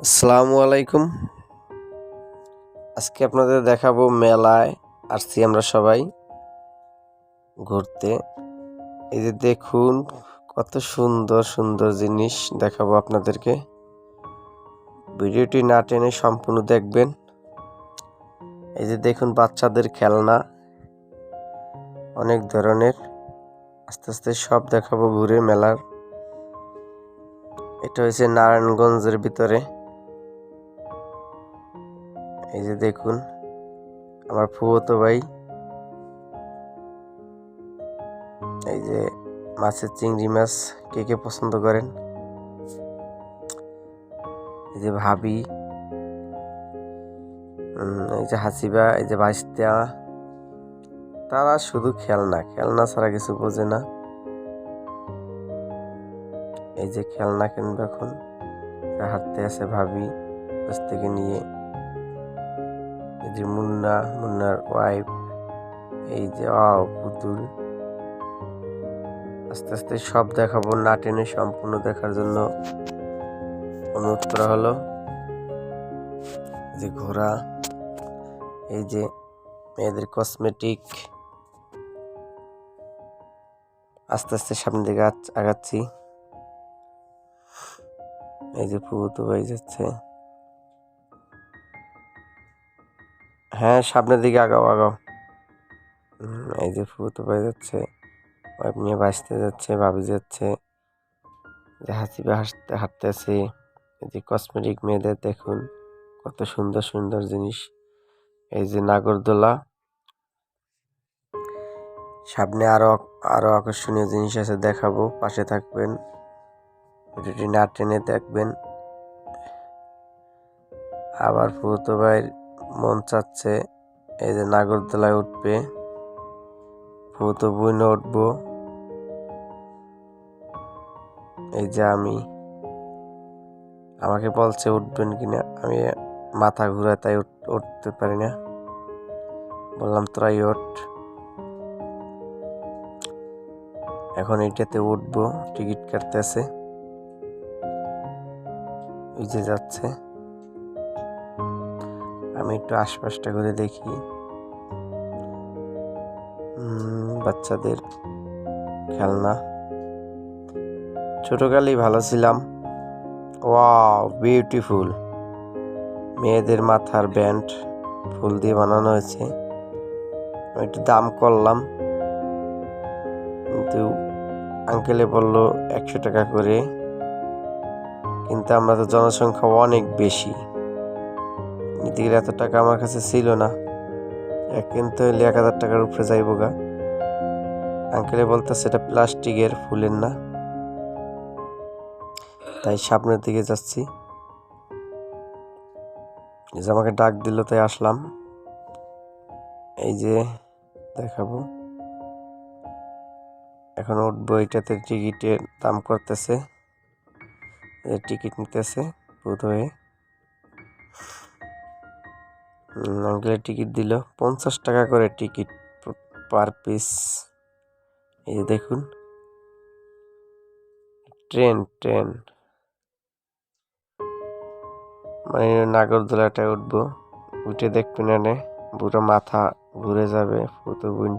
আসসালামু আলাইকুম। আজকে আপনাদের দেখাবো মেলায় আসছি আমরা সবাই ঘুরতে। এই যে দেখুন কত সুন্দর সুন্দর জিনিস দেখাবো আপনাদেরকে। ভিডিওটি না টেনে সম্পূর্ণ দেখবেন। এই যে দেখুন বাচ্চাদের খেলনা অনেক ধরনের, আস্তে আস্তে সব দেখাবো ঘুরে মেলার। এটা হয়েছে নারায়ণগঞ্জের ভিতরে। এই যে দেখুন আমার ফুফাতো ভাই, এই যে মাছের চিংড়ি মাছ কে কে পছন্দ করেন, এই যে ভাবি, এই যে হাসিবা, এই যে ভাইস্তা, তারা শুধু খেলনা খেলনা ছাড়া কিছু বোঝে না। এই যে খেলনা কিনবে এখন, হাঁটতে আছে ভাবি কাছ থেকে নিয়ে। এই যে মুন্নার ওয়াইফ, এই যে পুতুল। আস্তে আস্তে সব দেখাবো, না টেনে সম্পূর্ণ দেখার জন্য অনুরোধ করা হলো। যে ঘোড়া, এই যে মেয়েদের কসমেটিক। আস্তে আস্তে সামনের দিকে আগাচ্ছি। এই যে ফুফুতো ভাই যাচ্ছে, হ্যাঁ সামনের দিকে আগাও আগাও। এই যে ফুফুতো ভাই যাচ্ছে, ওয়াইফ নিয়ে বাঁচতে যাচ্ছে, ভাবি যাচ্ছে, যে হাসিবা হাঁটতেছে। এই যে কসমেটিক মেয়েদের দেখুন কত সুন্দর সুন্দর জিনিস। এই যে নাগরদোলা, সামনে আরো আরো আকর্ষণীয় জিনিস আছে দেখাবো, পাশে থাকবেন, ভিডিওটি না টেনে দেখবেন। আবার ফুফুতো ভাইয়ের মন চাচ্ছে এই যে নাগরদোলায় উঠবে, ফুফুতো বোনও উঠবো। এই যে আমাকে বলছে উঠবেন কিনা, আমি মাথা ঘুরায় তাই উঠতে পারি না, বললাম তোরাই ওঠ। এখন এইটাতে উঠবো, টিকিট কাটতেছে, ওই যে যাচ্ছে। আমি একটু আশপাশটা ঘুরে দেখি। বাচ্চাদের খেলনা, ছোটকালেই ভালো ছিলাম। ওয়াও বিউটিফুল, মেয়েদের মাথার ব্যান্ড ফুল দিয়ে বানানো হয়েছে। আমি একটু দাম করলাম, কিন্তু আঙ্কেলে বলল 100 টাকা করে, কিন্তু আমরা তো জনসংখ্যা অনেক বেশি, নিতে গেলে এত টাকা আমার কাছে ছিল না। কিন্তু হলে 1000 টাকার উপরে যাইব গা। আঙ্কেলে বলতেছে এটা প্লাস্টিকের, ফুলের না, তাই সামনের দিকে যাচ্ছি। এই যে আমাকে ডাক দিল তাই আসলাম। এই যে দেখাবো, এখন উঠবো। এটাতে টিকিটের দাম করতেছে, টিকিট নিতেছে বোধ হয়ে। আঙ্কেলের টিকিট দিল 50 টাকা করে টিকিট পার পিস। এই যে দেখুন ট্রেন মানে নাগরদোলাটায় উঠবো, উঠে দেখবেন এনে পুরো মাথা ঘুরে যাবে। ফুতো বোন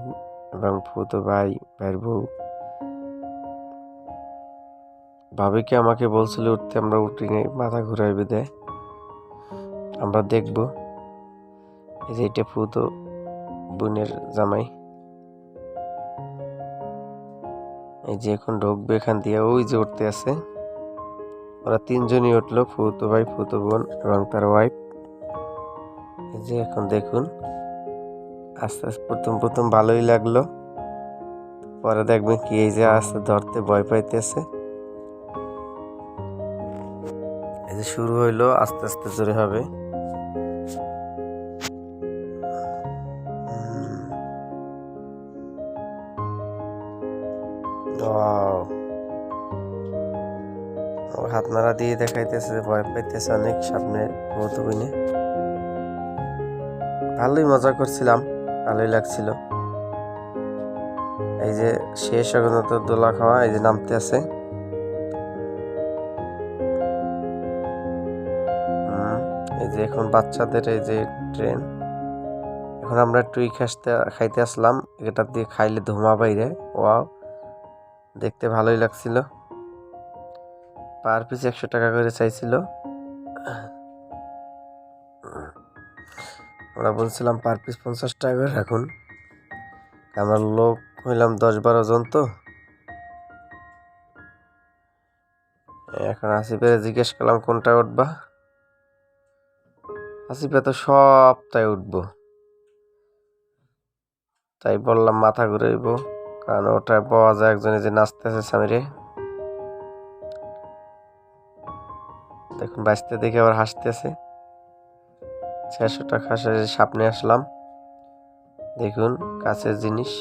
এবং ফুতো ভাইয়ের বউ ভাবিকে আমাকে বলছিল উঠতে, আমরা উঠিনি, মাথা ঘুরাইবে দেয়। আমরা দেখবো। এই যে এটা ফুতো বোনের জামাই। এই যে এখন ঢুকবে এখান দিয়ে, ওই যে উঠতে আছে। ওরা 3 জনই উঠলো, ফুতো ভাই, ফুতো বোন এবং তার ওয়াইফ। এই যে এখন দেখুন, আস্তে আস্তে প্রথম ভালোই লাগলো, পরে দেখবেন কি এই যে আস্তে ধরতে ভয় পাইতেছে। এই যে শুরু হইলো, আস্তে আস্তে জোরে হবে। হাত নাড়া দিয়ে দেখাইতেছে ভয় পাইতেছে অনেক, সামনে বহুত বইনে। ভালোই মজা করছিলাম, ভালোই লাগছিল। এই যে শেষ এখন তো দোলা খাওয়া, এই যে নামতে আছে। যে এখন বাচ্চাদের এই যে ট্রেন, এখন আমরা টুই খাইতে আসলাম। এটা দিয়ে খাইলে ধোঁয়া বাইরে, ওয়াও, দেখতে ভালোই লাগছিল। পার পিস 100 টাকা করে চাইছিল। আমরা বলছিলাম পার পিস 50 টাকা করে রাখুন, আমরা লোক হইলাম 10-12 জন তো। এখন আসিফের জিজ্ঞেস করলাম কোনটা উঠবা, আসিফে তো সবটাই উঠবো, তাই বললাম মাথা ঘুরাইব, কারণ ওটা পাওয়া যায় একজনে যে নাচতেছে সামিরে। দেখুন বাঁচতে দেখে আবার হাসতেছে। 600 টাকা সামনে আসলাম, দেখুন কাছের জিনিস।